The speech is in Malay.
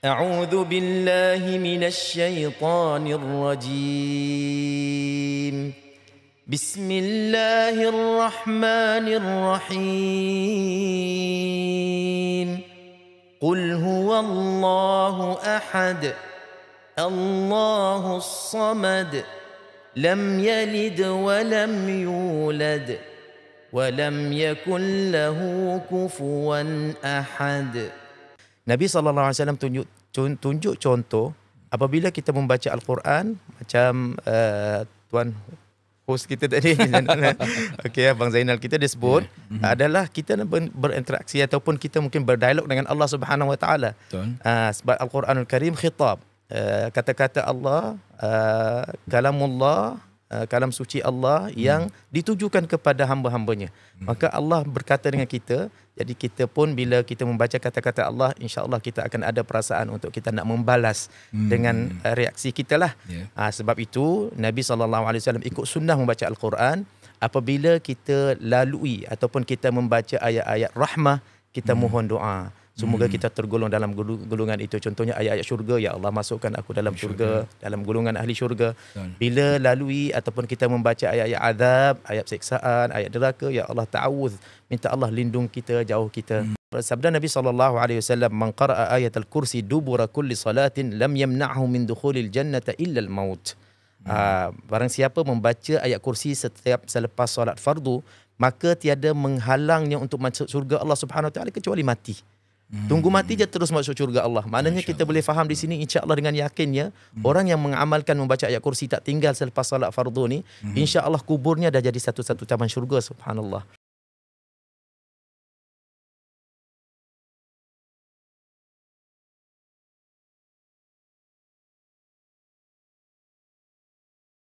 أعوذ بالله من الشيطان الرجيم. بسم الله الرحمن الرحيم. قل هو الله أحد الله الصمد لم يلد ولم يولد ولم يكن له كفوا أحد. Nabi SAW tunjuk contoh apabila kita membaca Al-Quran macam tuan host kita tadi okey, Abang Zainal kita dia sebut adalah kita berinteraksi ataupun kita mungkin berdialog dengan Allah Subhanahu Wa Taala. Sebab Al-Quranul Karim khitab, kata-kata Allah, kalamullah, kalam suci Allah yang ditujukan kepada hamba-hambanya. Maka Allah berkata dengan kita, jadi kita pun bila kita membaca kata-kata Allah, insya-Allah kita akan ada perasaan untuk kita nak membalas dengan reaksi kita lah. Sebab itu Nabi SAW ikut sunnah membaca Al-Quran. Apabila kita lalui ataupun kita membaca ayat-ayat rahmah, kita mohon doa. Semoga kita tergolong dalam golongan itu. Contohnya ayat-ayat syurga, ya Allah masukkan aku dalam syurga, dalam golongan ahli syurga. Bila lalui ataupun kita membaca ayat-ayat azab, ayat siksaan, ayat neraka, ya Allah ta'awudz, minta Allah lindung kita, jauh kita. Sabda Nabi SAW, man qara'a ayatul kursi dubura kulli salatin lam yamna'hu min dukhulil jannata illa al-maut. Barang siapa membaca ayat kursi setiap selepas solat fardu, maka tiada menghalangnya untuk masuk syurga Allah Subhanahu Wa Taala kecuali mati. Tunggu mati je terus masuk syurga Allah. Maknanya kita boleh faham di sini, insya-Allah dengan yakinnya orang yang mengamalkan membaca ayat kursi tak tinggal selepas solat fardu ni, insya-Allah kuburnya dah jadi satu-satu taman syurga. Subhanallah.